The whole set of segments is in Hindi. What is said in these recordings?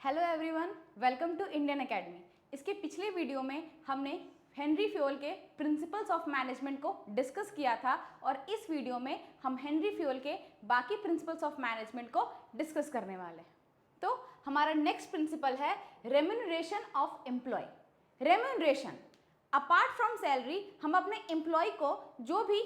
Hello everyone, welcome to Indian Academy. इसके पिछले वीडियो में हमने हेनरी फ्योल के प्रिंसिपल्स ऑफ मैनेजमेंट को डिस्कस किया था और इस वीडियो में हम हेनरी फ्योल के बाकी प्रिंसिपल्स ऑफ मैनेजमेंट को डिस्कस करने वाले हैं। तो हमारा नेक्स्ट प्रिंसिपल है remuneration of employee. Remuneration, apart from salary हम अपने एम्प्लॉय को जो भी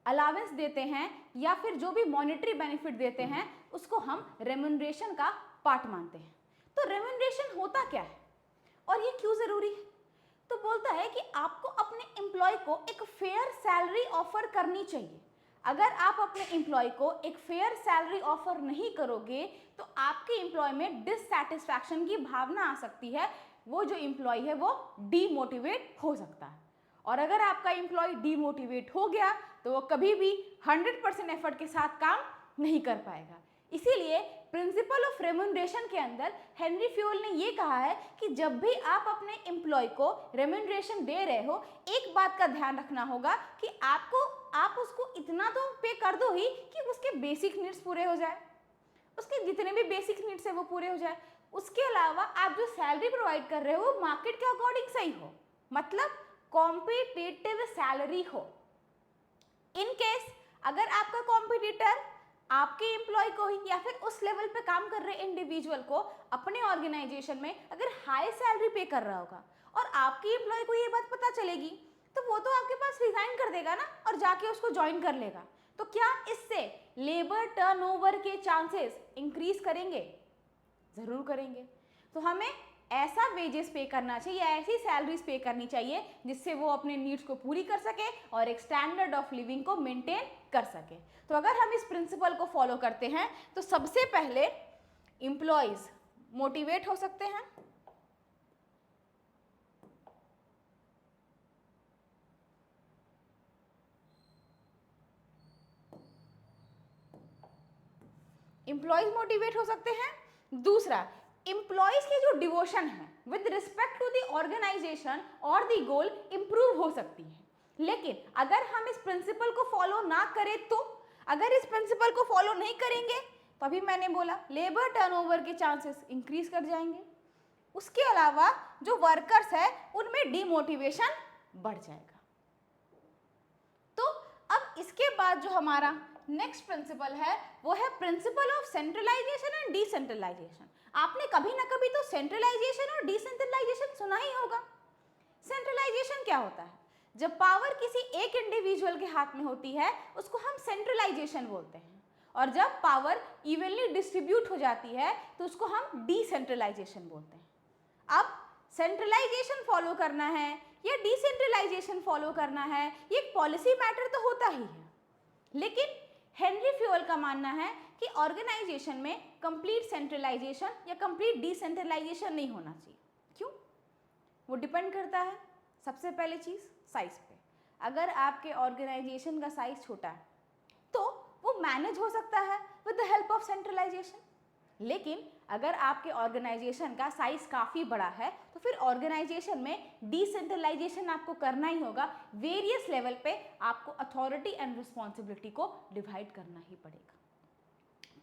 अलावेंस देते हैं या फिर जो भी मॉनेटरी बेनिफिट देते हैं उसको हम रेम्यूनरेशन का पार्ट मानते हैं। तो रेम्यूनरेशन होता क्या है और ये क्यों जरूरी है? तो बोलता है कि आपको अपने एम्प्लॉय को एक फेयर सैलरी ऑफर करनी चाहिए। अगर आप अपने एम्प्लॉय को एक फेयर सैलरी ऑफर नहीं करोगे तो आपके एम्प्लॉय में डिससैटिस्फैक्शन की भावना आ सकती है। वो जो एम्प्लॉय है वो डीमोटिवेट हो सकता है और अगर आपका एम्प्लॉय डीमोटिवेट हो गया तो वो कभी भी 100% एफर्ट के साथ काम नहीं कर पाएगा। इसीलिए प्रिंसिपल ऑफ रेम्यूनरेशन के अंदर हेनरी फ्योल ने ये कहा है कि जब भी आप अपने एम्प्लॉय को रेम्यूनरेशन दे रहे हो, एक बात का ध्यान रखना होगा कि आप उसको इतना तो पे कर दो ही कि उसके बेसिक नीड्स पूरे हो जाए, उसके जितने भी बेसिक नीड्स है वो पूरे हो जाए। उसके अलावा आप जो सैलरी प्रोवाइड कर रहे हो वो मार्केट के अकॉर्डिंग सही हो, मतलब कॉम्पिटिटिव सैलरी हो। इन केस अगर आपका कॉम्पिटिटर आपके एम्प्लॉय को ही या फिर उस लेवल पे काम कर रहे इंडिविजुअल को अपने ऑर्गेनाइजेशन में अगर हाई सैलरी पे कर रहा होगा और आपके एम्प्लॉय को ये बात पता चलेगी तो वो तो आपके पास रिजाइन कर देगा ना और जाके उसको ज्वाइन कर लेगा। तो क्या इससे लेबर टर्नओवर के चांसेस इंक्रीज करेंगे? जरूर करेंगे। तो हमें ऐसा वेजेस पे करना चाहिए, ऐसी सैलरीज पे करनी चाहिए जिससे वो अपने नीड्स को पूरी कर सके और एक स्टैंडर्ड ऑफ लिविंग को मेंटेन कर सके। तो अगर हम इस प्रिंसिपल को फॉलो करते हैं तो सबसे पहले एम्प्लॉयज मोटिवेट हो सकते हैं, एम्प्लॉयज मोटिवेट हो सकते हैं। दूसरा, एम्प्लॉयज की जो डिवोशन है with respect to the organisation और द गोल इंप्रूव हो सकती है। लेकिन अगर हम इस प्रिंसिपल को फॉलो ना करें तो अगर इस प्रिंसिपल को फॉलो नहीं करेंगे तो अभी मैंने बोला लेबर टर्नओवर के चांसेस इंक्रीज कर जाएंगे। उसके अलावा जो वर्कर्स है उनमें डिमोटिवेशन बढ़ जाएगा। तो अब इसके बाद जो हमारा नेक्स्ट प्रिंसिपल है वो है principle of centralisation and decentralisation. आपने कभी ना कभी तो सेंट्रलाइजेशन और डिसेंट्रलाइजेशन सुना ही होगा। सेंट्रलाइजेशन क्या होता है? जब पावर किसी एक इंडिविजुअल के हाथ में होती है उसको हम सेंट्रलाइजेशन बोलते हैं और जब पावर इवनली डिस्ट्रीब्यूट हो जाती है तो उसको हम डिसेंट्रलाइजेशन बोलते हैं। अब सेंट्रलाइजेशन फॉलो करना है या डिसेंट्रलाइजेशन फॉलो करना है ये एक पॉलिसी मैटर तो होता ही है, लेकिन हेनरी फ्योल का मानना है कि ऑर्गेनाइजेशन में कंप्लीट सेंट्रलाइजेशन या कंप्लीट डिसेंट्रलाइजेशन नहीं होना चाहिए। क्यों? वो डिपेंड करता है सबसे पहले चीज साइज पे। अगर आपके ऑर्गेनाइजेशन का साइज छोटा है तो वो मैनेज हो सकता है with the help of centralisation, लेकिन अगर आपके ऑर्गेनाइजेशन का साइज काफ़ी बड़ा है तो फिर ऑर्गेनाइजेशन में डिसेंट्रलाइजेशन आपको करना ही होगा। वेरियस लेवल पे आपको अथॉरिटी एंड रिस्पॉन्सिबिलिटी को डिवाइड करना ही पड़ेगा।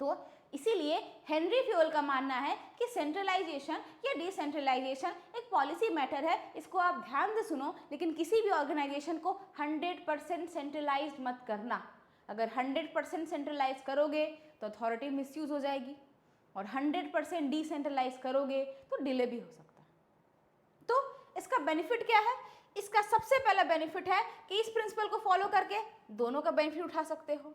तो इसीलिए हेनरी फ्योल का मानना है कि सेंट्रलाइजेशन या डिसेंट्रलाइजेशन एक पॉलिसी मैटर है। इसको आप ध्यान से सुनो, लेकिन किसी भी ऑर्गेनाइजेशन को 100% सेंट्रलाइज मत करना। अगर 100% सेंट्रलाइज करोगे तो अथॉरिटी मिसयूज हो जाएगी और 100% डिसेंट्रलाइज करोगे तो डिले भी हो सकता है। तो इसका बेनिफिट क्या है? इसका सबसे पहला बेनिफिट है कि इस प्रिंसिपल को फॉलो करके दोनों का बेनिफिट उठा सकते हो।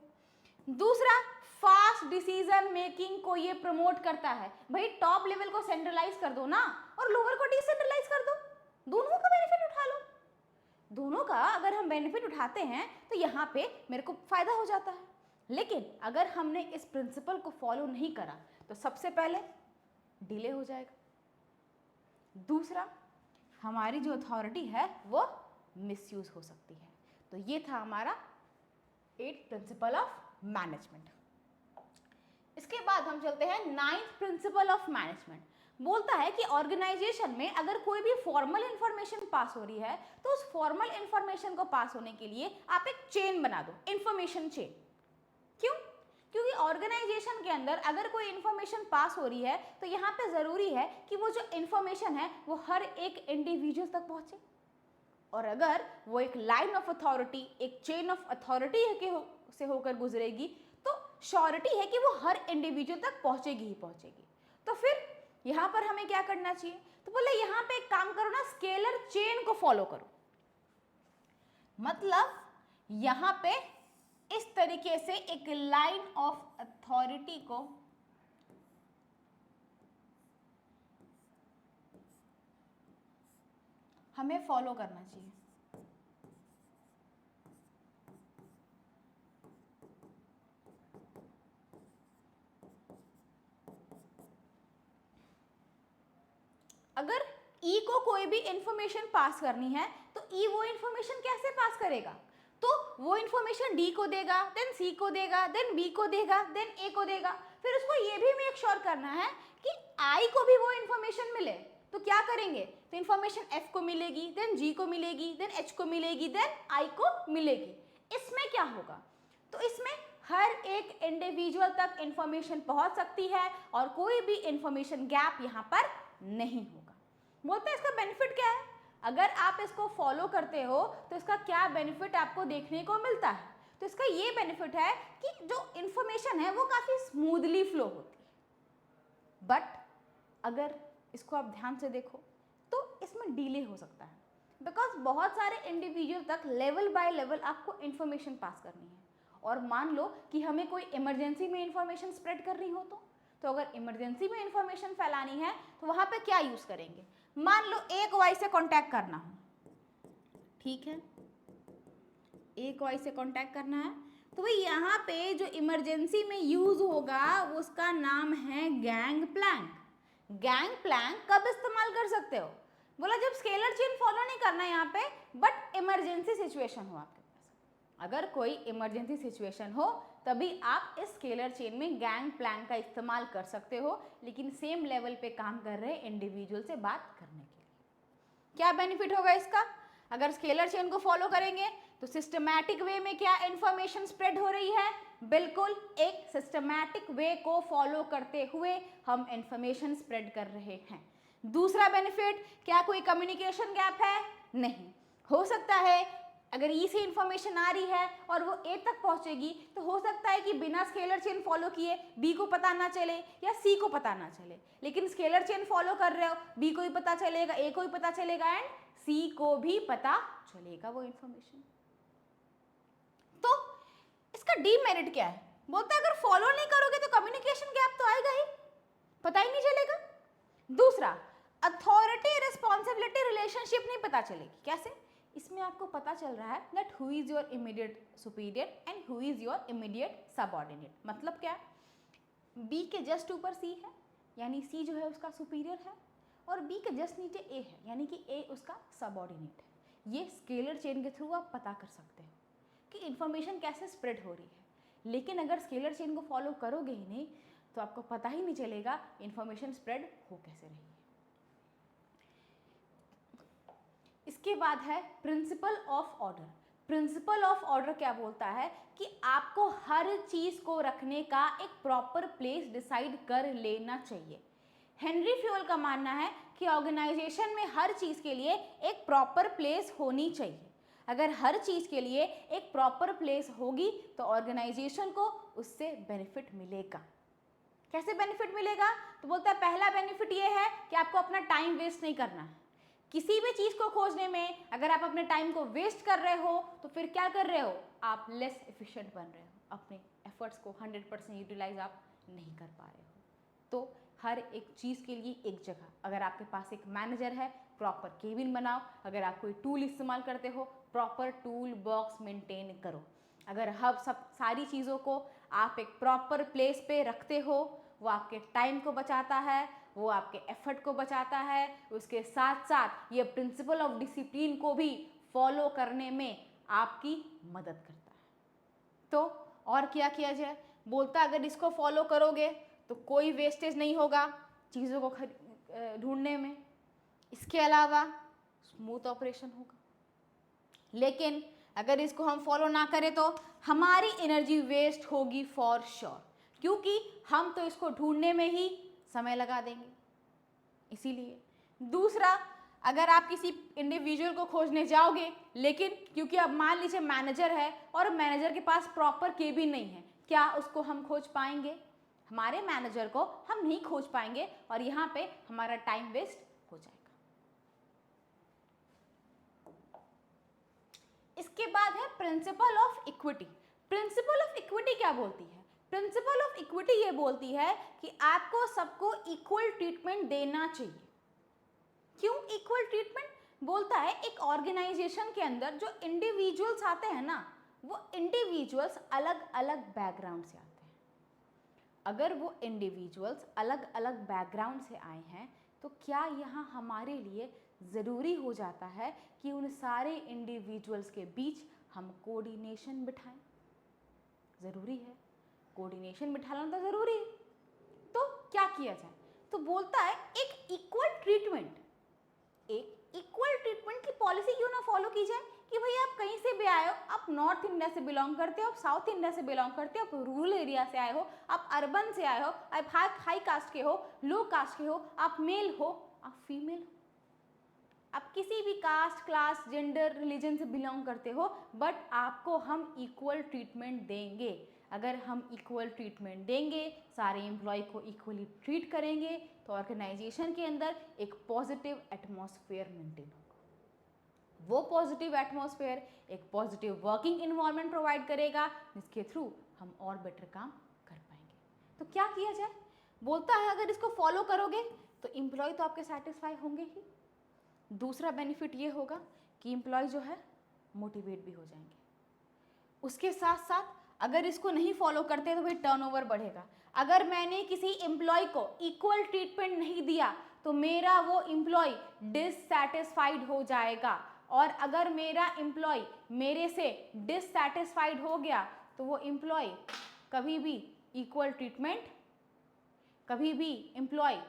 दूसरा, फास्ट डिसीजन मेकिंग को ये प्रमोट करता है। भाई टॉप लेवल को सेंट्रलाइज कर दो ना और लोअर को डिसेंट्रलाइज कर दो, दोनों का बेनिफिट उठा लो। दोनों का अगर हम बेनिफिट उठाते हैं तो यहाँ पे मेरे को फायदा हो जाता है। लेकिन अगर हमने इस प्रिंसिपल को फॉलो नहीं करा तो सबसे पहले डिले हो जाएगा, दूसरा हमारी जो अथॉरिटी है वो मिसयूज हो सकती है। तो ये था हमारा 8th प्रिंसिपल ऑफ मैनेजमेंट। इसके बाद हम चलते हैं 9th प्रिंसिपल ऑफ मैनेजमेंट। बोलता है कि ऑर्गेनाइजेशन में अगर कोई भी फॉर्मल इंफॉर्मेशन पास हो रही है तो उस फॉर्मल इंफॉर्मेशन को पास होने के लिए आप एक चेन बना दो, इंफॉर्मेशन चेन। क्यों? क्योंकि ऑर्गेनाइजेशन के अंदर अगर कोई इन्फॉर्मेशन पास हो रही है तो यहाँ पे ज़रूरी है कि वो जो इन्फॉर्मेशन है वो हर एक इंडिविजुअल तक पहुँचे, और अगर वो एक लाइन ऑफ अथॉरिटी, एक चेन ऑफ अथॉरिटी से होकर गुजरेगी तो श्योरिटी है कि वो हर इंडिविजुअल तक पहुँचेगी ही पहुँचेगी। तो फिर यहाँ पर हमें क्या करना चाहिए, तो बोले यहाँ पे एक काम करो ना, स्केलर चेन को फॉलो करो। मतलब यहाँ पे इस तरीके से एक लाइन ऑफ अथॉरिटी को हमें फॉलो करना चाहिए। अगर ई को कोई भी इंफॉर्मेशन पास करनी है तो ई वो इंफॉर्मेशन कैसे पास करेगा, तो वो इंफॉर्मेशन डी को देगा, देन सी को देगा, देन बी को देगा, देन ए को देगा। फिर उसको ये भी मेक श्योर करना है कि आई को भी वो इंफॉर्मेशन मिले। तो क्या करेंगे, तो इंफॉर्मेशन एफ को मिलेगी, देन जी को मिलेगी, देन एच को मिलेगी, देन आई को मिलेगी। इसमें क्या होगा, तो इसमें हर एक इंडिविजुअल तक इंफॉर्मेशन पहुंच सकती है और कोई भी इंफॉर्मेशन गैप यहाँ पर नहीं होगा। बोलते हैं इसका बेनिफिट क्या है, अगर आप इसको फॉलो करते हो तो इसका क्या बेनिफिट आपको देखने को मिलता है। तो इसका ये बेनिफिट है कि जो इंफॉर्मेशन है वो काफ़ी स्मूथली फ्लो होती है। बट अगर इसको आप ध्यान से देखो तो इसमें डिले हो सकता है, बिकॉज बहुत सारे इंडिविजुअल तक लेवल बाय लेवल आपको इंफॉर्मेशन पास करनी है। और मान लो कि हमें कोई इमरजेंसी में इंफॉर्मेशन स्प्रेड करनी हो तो अगर इमरजेंसी में इंफॉर्मेशन फैलानी है तो वहाँ पे क्या यूज़ करेंगे, मान लो एक वाई से कांटेक्ट करना हो, ठीक है, एक वाई से कांटेक्ट करना है, तो भाई यहाँ पे जो इमरजेंसी में यूज़ होगा उसका नाम है गैंग प्लैंक। गैंग प्लैंक कब इस्तेमाल कर सकते हो, बोला जब स्केलर चेन फॉलो नहीं करना है यहाँ पे, बट इमरजेंसी सिचुएशन हो आपके पास। अगर कोई इमरजेंसी सिचुएशन हो तभी आप इस स्केलर चेन में गैंग प्लैंक का इस्तेमाल कर सकते हो, लेकिन सेम लेवल पे काम कर रहे इंडिविजुअल से बात करने के लिए। क्या बेनिफिट होगा इसका, अगर स्केलर चेन को फॉलो करेंगे तो सिस्टमैटिक वे में क्या इंफॉर्मेशन स्प्रेड हो रही है, बिल्कुल एक सिस्टमैटिक वे को फॉलो करते हुए हम इंफॉर्मेशन स्प्रेड कर रहे हैं। दूसरा बेनिफिट, क्या कोई कम्युनिकेशन गैप है, नहीं। हो सकता है अगर ई से इंफॉर्मेशन आ रही है और वो ए तक पहुंचेगी तो हो सकता है कि बिना स्केलर चेन फॉलो किए बी को पता ना चले या सी को पता ना चले, लेकिन स्केलर चेन फॉलो कर रहे हो, बी को भी पता चलेगा, ए को भी पता चलेगा एंड सी को भी पता चलेगा वो इंफॉर्मेशन। तो इसका डीमेरिट क्या है, बोलता है अगर फॉलो नहीं करोगे तो कम्युनिकेशन गैप तो आएगा ही, पता ही नहीं चलेगा। दूसरा, अथॉरिटी रिस्पॉन्सिबिलिटी रिलेशनशिप नहीं पता चलेगी। कैसे, इसमें आपको पता चल रहा है that who is your immediate superior and who is your immediate subordinate. मतलब क्या, बी के जस्ट ऊपर सी है यानी सी जो है उसका सुपीरियर है, और बी के जस्ट नीचे ए है यानी कि ए उसका सबऑर्डिनेट है। ये स्केलर चेन के थ्रू आप पता कर सकते हो कि इंफॉर्मेशन कैसे स्प्रेड हो रही है। लेकिन अगर स्केलर चेन को फॉलो करोगे ही नहीं तो आपको पता ही नहीं चलेगा इंफॉर्मेशन स्प्रेड हो कैसे रही है। इसके बाद है principle of order. Principle of order क्या बोलता है कि आपको हर चीज़ को रखने का एक प्रॉपर प्लेस डिसाइड कर लेना चाहिए। हेनरी फ्यूल का मानना है कि ऑर्गेनाइजेशन में हर चीज़ के लिए एक प्रॉपर प्लेस होनी चाहिए। अगर हर चीज़ के लिए एक प्रॉपर प्लेस होगी तो ऑर्गेनाइजेशन को उससे बेनिफिट मिलेगा। कैसे बेनिफिट मिलेगा, तो बोलता है पहला बेनिफिट ये है कि आपको अपना टाइम वेस्ट नहीं करना है। किसी भी चीज़ को खोजने में अगर आप अपने टाइम को वेस्ट कर रहे हो तो फिर क्या कर रहे हो, आप लेस एफिशिएंट बन रहे हो, अपने एफर्ट्स को 100% यूटिलाइज आप नहीं कर पा रहे हो। तो हर एक चीज़ के लिए एक जगह, अगर आपके पास एक मैनेजर है प्रॉपर केबिन बनाओ, अगर आप कोई टूल इस्तेमाल करते हो प्रॉपर टूल बॉक्स मेंटेन करो। अगर हम सब सारी चीज़ों को आप एक प्रॉपर प्लेस पे रखते हो, वो आपके टाइम को बचाता है, वो आपके एफर्ट को बचाता है, उसके साथ साथ ये प्रिंसिपल ऑफ डिसिप्लिन को भी फॉलो करने में आपकी मदद करता है। तो और क्या किया जाए, बोलता अगर इसको फॉलो करोगे तो कोई वेस्टेज नहीं होगा चीज़ों को ढूंढने में, इसके अलावा स्मूथ ऑपरेशन होगा। लेकिन अगर इसको हम फॉलो ना करें तो हमारी एनर्जी वेस्ट होगी फॉर श्योर। क्योंकि हम तो इसको ढूंढने में ही समय लगा देंगे। इसीलिए दूसरा, अगर आप किसी इंडिविजुअल को खोजने जाओगे, लेकिन क्योंकि अब मान लीजिए मैनेजर है और मैनेजर के पास प्रॉपर केबिन नहीं है, क्या उसको हम खोज पाएंगे? हमारे मैनेजर को हम नहीं खोज पाएंगे और यहाँ पे हमारा टाइम वेस्ट हो जाएगा। इसके बाद है principle of equity. Principle of equity क्या बोलती है? प्रिंसिपल ऑफ इक्विटी ये बोलती है कि आपको सबको इक्वल ट्रीटमेंट देना चाहिए। क्यों इक्वल ट्रीटमेंट? बोलता है एक ऑर्गेनाइजेशन के अंदर जो इंडिविजुअल्स आते हैं ना, वो इंडिविजुअल्स अलग अलग बैकग्राउंड से आते हैं। अगर वो इंडिविजुअल्स अलग अलग बैकग्राउंड से आए हैं तो क्या यहाँ हमारे लिए ज़रूरी हो जाता है कि उन सारे इंडिविजुअल्स के बीच हम कोऑर्डिनेशन बिठाएं? ज़रूरी है, कोऑर्डिनेशन बिठाना तो ज़रूरी है। तो क्या किया जाए? तो बोलता है एक इक्वल ट्रीटमेंट की पॉलिसी क्यों ना फॉलो की जाए कि भाई आप कहीं से भी आए हो, आप नॉर्थ इंडिया से बिलोंग करते हो, आप साउथ इंडिया से बिलोंग करते हो, आप रूरल एरिया से आए हो, आप अर्बन से आए हो, आप हाई कास्ट के हो, लो कास्ट के हो, आप मेल हो, आप फीमेल हो, आप किसी भी कास्ट, क्लास, जेंडर, रिलीजन से बिलोंग करते हो, बट आपको हम इक्वल ट्रीटमेंट देंगे। अगर हम इक्वल ट्रीटमेंट देंगे, सारे एम्प्लॉय को इक्वली ट्रीट करेंगे, तो ऑर्गेनाइजेशन के अंदर एक पॉजिटिव एटमॉस्फेयर मेंटेन होगा। वो पॉजिटिव एटमॉस्फेयर एक पॉजिटिव वर्किंग इन्वायरमेंट प्रोवाइड करेगा, जिसके थ्रू हम और बेटर काम कर पाएंगे। तो क्या किया जाए? बोलता है अगर इसको फॉलो करोगे तो एम्प्लॉय तो आपके सेटिस्फाई होंगे ही। दूसरा बेनिफिट ये होगा कि एम्प्लॉय जो है मोटिवेट भी हो जाएंगे। उसके साथ साथ अगर इसको नहीं फॉलो करते तो भाई टर्नओवर बढ़ेगा। अगर मैंने किसी एम्प्लॉय को इक्वल ट्रीटमेंट नहीं दिया तो मेरा वो एम्प्लॉय डिससैटिस्फाइड हो जाएगा, और अगर मेरा एम्प्लॉय मेरे से डिससैटिस्फाइड हो गया तो वो एम्प्लॉय कभी भी इक्वल ट्रीटमेंट, कभी भी एम्प्लॉय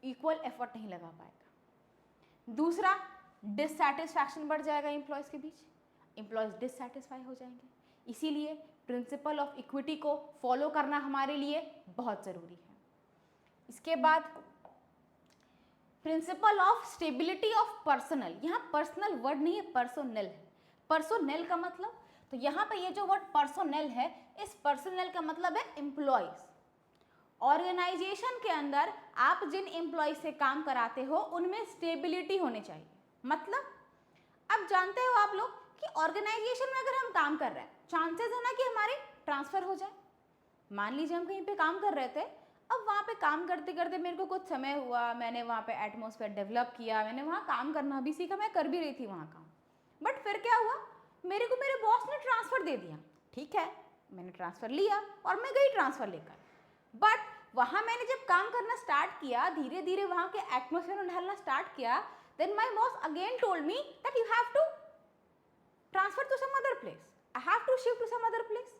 इक्वल एफर्ट नहीं लगा पाएगा। दूसरा, डिससैटिस्फैक्शन बढ़ जाएगा एम्प्लॉयज़ के बीच, एम्प्लॉयज़ डिससैटिस्फाई हो जाएंगे। इसीलिए प्रिंसिपल ऑफ इक्विटी को फॉलो करना हमारे लिए बहुत ज़रूरी है। इसके बाद principle of stability of personal. यहाँ पर्सनल वर्ड नहीं है, पर्सोनेल है। पर्सोनेल का मतलब, तो यहाँ पे ये जो वर्ड पर्सोनेल है, इस पर्सोनेल का मतलब है एम्प्लॉयज़। ऑर्गेनाइजेशन के अंदर आप जिन एम्प्लॉय से काम कराते हो उनमें स्टेबिलिटी होनी चाहिए। मतलब अब जानते हो आप लोग कि ऑर्गेनाइजेशन में अगर हम काम कर रहे हैं, चांसेस है ना कि हमारे ट्रांसफ़र हो जाए। मान लीजिए हम कहीं पे काम कर रहे थे, अब वहाँ पे काम करते करते मेरे को कुछ समय हुआ, मैंने वहाँ पे एटमॉस्फेयर डेवलप किया, मैंने वहाँ काम करना भी सीखा, मैं कर भी रही थी वहाँ काम। बट फिर क्या हुआ, मेरे को मेरे बॉस ने ट्रांसफ़र दे दिया। ठीक है, मैंने ट्रांसफ़र लिया और मैं गई ट्रांसफ़र लेकर। बट वहाँ मैंने जब काम करना स्टार्ट किया, धीरे धीरे वहाँ के एटमॉस्फेयर में ढलना स्टार्ट किया, then my boss again told me that you have to transfer to some other place, I have to shift to some other place.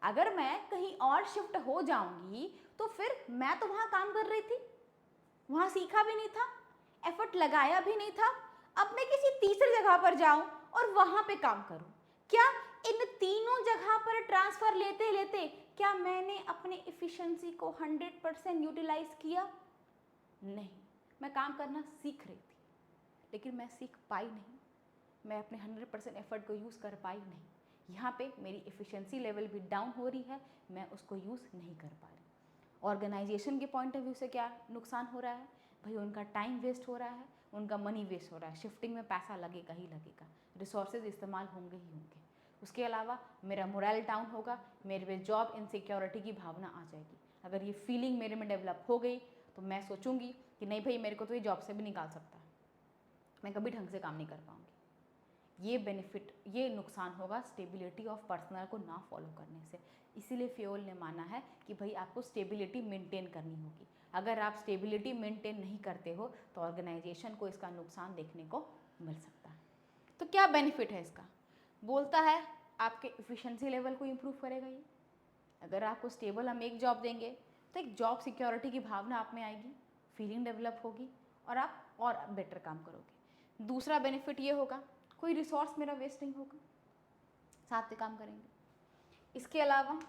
अगर मैं कहीं और शिफ्ट हो जाऊंगी तो फिर मैं तो वहाँ काम कर रही थी, वहाँ सीखा भी नहीं था, एफर्ट लगाया भी नहीं था, अब मैं किसी तीसरी जगह पर जाऊं और वहाँ पे काम करूं। क्या इन तीनों जगह पर ट्रांसफ़र लेते लेते क्या मैंने अपने एफिशिएंसी को 100% यूटिलाइज किया? नहीं, मैं काम करना सीख रही थी, लेकिन मैं सीख पाई नहीं, मैं अपने 100% एफर्ट को यूज़ कर पाई नहीं। यहाँ पे मेरी एफिशिएंसी लेवल भी डाउन हो रही है, मैं उसको यूज़ नहीं कर पा रही। ऑर्गेनाइजेशन के पॉइंट ऑफ व्यू से क्या नुकसान हो रहा है? भाई उनका टाइम वेस्ट हो रहा है, उनका मनी वेस्ट हो रहा है, शिफ्टिंग में पैसा लगेगा ही लगेगा, रिसोर्सेज इस्तेमाल होंगे ही होंगे। उसके अलावा मेरा मोरल डाउन होगा, मेरे में जॉब इनसिक्योरिटी की भावना आ जाएगी। अगर ये फीलिंग मेरे में डेवलप हो गई तो मैं सोचूंगी कि नहीं भाई, मेरे को तो ये जॉब से भी निकाल सकता है, मैं कभी ढंग से काम नहीं कर पाऊँगी। ये बेनिफिट, ये नुकसान होगा स्टेबिलिटी ऑफ पर्सनल को ना फॉलो करने से। इसीलिए फ्योल ने माना है कि भाई आपको स्टेबिलिटी मेंटेन करनी होगी। अगर आप स्टेबिलिटी मेंटेन नहीं करते हो तो ऑर्गेनाइजेशन को इसका नुकसान देखने को मिल सकता है। तो क्या बेनिफिट है इसका? बोलता है आपके एफिशिएंसी लेवल को इम्प्रूव करेगा ये। अगर आपको स्टेबल हम एक जॉब देंगे तो एक जॉब सिक्योरिटी की भावना आप में आएगी, फीलिंग डेवलप होगी और आप और बेटर काम करोगे। दूसरा बेनिफिट ये होगा, कोई रिसोर्स मेरा वेस्ट नहीं होगा, साथ में काम करेंगे। इसके अलावा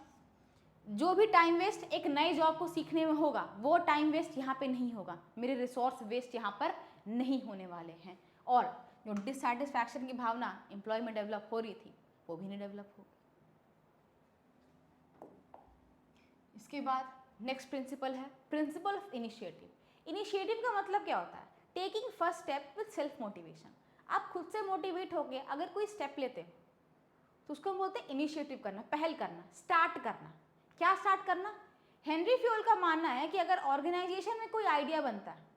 जो भी टाइम वेस्ट एक नए जॉब को सीखने में होगा वो टाइम वेस्ट यहाँ पे नहीं होगा, मेरे रिसोर्स वेस्ट यहाँ पर नहीं होने वाले हैं, और जो डिससैटिस्फैक्शन की भावना एम्प्लॉय में डेवलप हो रही थी वो भी नहीं डेवलप होगी। इसके बाद नेक्स्ट प्रिंसिपल है प्रिंसिपल ऑफ इनिशिएटिव। इनिशिएटिव का मतलब क्या होता है? Taking first step with self motivation. आप खुद से मोटिवेट होकर अगर कोई स्टेप लेते हो तो उसको हम बोलते हैं इनिशिएटिव करना, पहल करना, स्टार्ट करना। क्या स्टार्ट करना? हेनरी फ्यूल का मानना है कि अगर ऑर्गेनाइजेशन में कोई आइडिया बनता है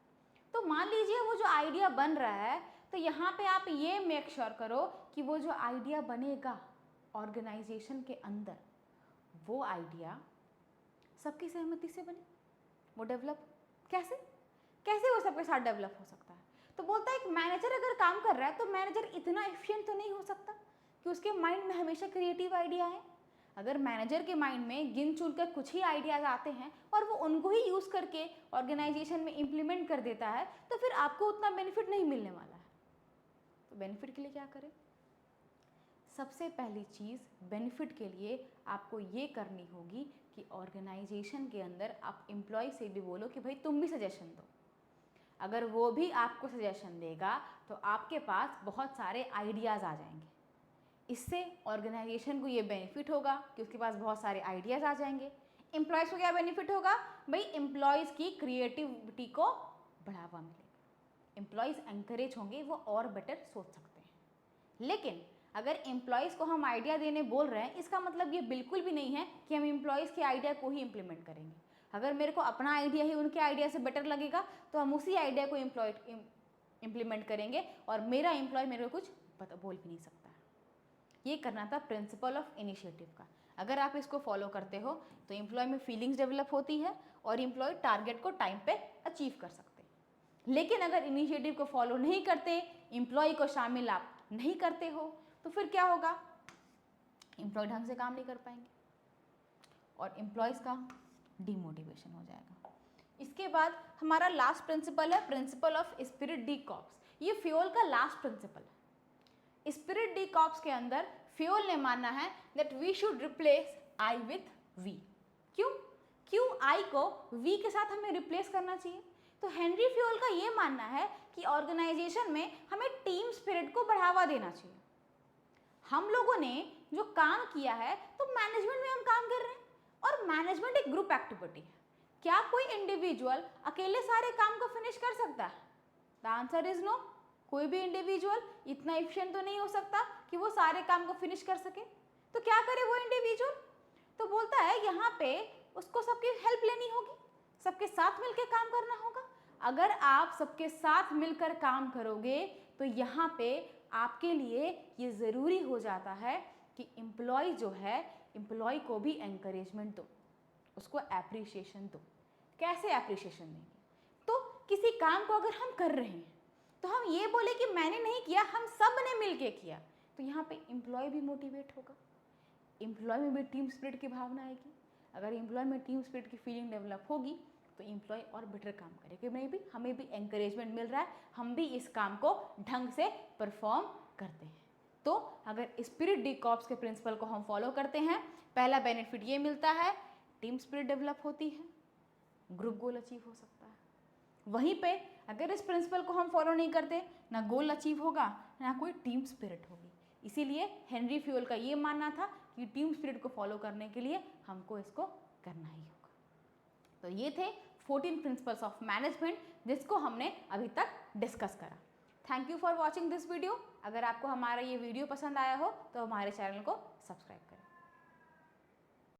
तो मान लीजिए वो जो आइडिया बन रहा है तो यहाँ पे आप ये मेक श्योर करो कि वो जो आइडिया बनेगा ऑर्गेनाइजेशन के अंदर वो आइडिया सबकी सहमति से बने, वो डेवलप कैसे कैसे वो सबके साथ डेवलप हो सकता है? तो बोलता है एक मैनेजर अगर काम कर रहा है तो मैनेजर इतना एफिशिएंट तो नहीं हो सकता कि उसके माइंड में हमेशा क्रिएटिव आइडिया है। अगर मैनेजर के माइंड में गिन चुन कर कुछ ही आइडियाज आते हैं और वो उनको ही यूज़ करके ऑर्गेनाइजेशन में इम्प्लीमेंट कर देता है तो फिर आपको उतना बेनिफिट नहीं मिलने वाला है। तो बेनिफिट के लिए क्या करें? सबसे पहली चीज़ बेनिफिट के लिए आपको ये करनी होगी कि ऑर्गेनाइजेशन के अंदर आप एम्प्लॉय से भी बोलो कि भाई तुम भी सजेशन दो। अगर वो भी आपको सजेशन देगा तो आपके पास बहुत सारे आइडियाज़ आ जाएंगे। इससे ऑर्गेनाइजेशन को ये बेनिफिट होगा कि उसके पास बहुत सारे आइडियाज़ आ जाएंगे। एम्प्लॉयज़ को क्या बेनिफिट होगा? भाई एम्प्लॉयज़ की क्रिएटिविटी को बढ़ावा मिलेगा, एम्प्लॉयज़ एंकरेज होंगे, वो और बेटर सोच सकते हैं। लेकिन अगर एम्प्लॉयज़ को हम आइडिया देने बोल रहे हैं इसका मतलब ये बिल्कुल भी नहीं है कि हम एम्प्लॉयज़ के आइडिया को ही इम्प्लीमेंट करेंगे। अगर मेरे को अपना आइडिया ही उनके आइडिया से बेटर लगेगा तो हम उसी आइडिया को इम्प्लीमेंट करेंगे और मेरा एम्प्लॉय मेरे को कुछ बोल भी नहीं सकता है। ये करना था प्रिंसिपल ऑफ इनिशिएटिव का। अगर आप इसको फॉलो करते हो तो एम्प्लॉय में फीलिंग्स डेवलप होती है और एम्प्लॉय टारगेट को टाइम पे अचीव कर सकते हैं। लेकिन अगर इनिशिएटिव को फॉलो नहीं करते, एम्प्लॉय को शामिल आप नहीं करते हो तो फिर क्या होगा? एम्प्लॉय ढंग से काम नहीं कर पाएंगे और एम्प्लॉयज़ का डीमोटिवेशन हो जाएगा। इसके बाद हमारा लास्ट प्रिंसिपल है principle of spirit de corps. ये फ्यूल का लास्ट प्रिंसिपल है। स्पिरिट डी कॉर्प्स के अंदर फ्यूल ने मानना है that we should replace I with we. क्यों आई को वी के साथ हमें रिप्लेस करना चाहिए? तो हेनरी फ्यूल का ये मानना है कि ऑर्गेनाइजेशन में हमें टीम स्पिरिट को बढ़ावा देना चाहिए। हम लोगों ने जो काम किया है तो मैनेजमेंट में हम काम कर रहे हैं और मैनेजमेंट एक ग्रुप एक्टिविटी है। क्या कोई इंडिविजुअल अकेले सारे काम को फिनिश कर सकता है? The answer is no. कोई भी इंडिविजुअल इतना एफिशिएंट तो नहीं हो सकता कि वो सारे काम को फिनिश कर सके। तो क्या करे वो इंडिविजुअल? तो बोलता है यहाँ पे उसको सबकी हेल्प लेनी होगी, सबके साथ मिलकर काम करना होगा। अगर आप सबके साथ मिलकर काम करोगे तो यहाँ पे आपके लिए ये ज़रूरी हो जाता है कि एम्प्लॉय जो है एम्प्लॉय को भी एनकरेजमेंट दो, उसको एप्रिसिएशन दो। कैसे एप्रिसिएशन देंगे? तो किसी काम को अगर हम कर रहे हैं तो हम ये बोले कि मैंने नहीं किया, हम सब ने मिलके किया, तो यहाँ पे एम्प्लॉय भी मोटिवेट होगा, एम्प्लॉय में भी टीम स्पिरिट की भावना आएगी। अगर एम्प्लॉय में टीम स्पिरिट की फीलिंग डेवलप होगी तो एम्प्लॉय और बेटर काम करेगा, नहीं भी हमें भी एनकरेजमेंट मिल रहा है, हम भी इस काम को ढंग से परफॉर्म करते हैं। तो अगर स्पिरिट डी कॉर्प्स के प्रिंसिपल को हम फॉलो करते हैं, पहला बेनिफिट ये मिलता है, टीम स्पिरिट डेवलप होती है, ग्रुप गोल अचीव हो सकता है। वहीं पे अगर इस प्रिंसिपल को हम फॉलो नहीं करते, ना गोल अचीव होगा ना कोई टीम स्पिरिट होगी। इसीलिए हेनरी फ्यूल का ये मानना था कि टीम स्पिरिट को फॉलो करने के लिए हमको इसको करना ही होगा। तो ये थे 14 प्रिंसिपल्स ऑफ मैनेजमेंट जिसको हमने अभी तक डिस्कस करा। Thank you for watching this video. अगर आपको हमारा ये वीडियो पसंद आया हो तो हमारे चैनल को सब्सक्राइब करें।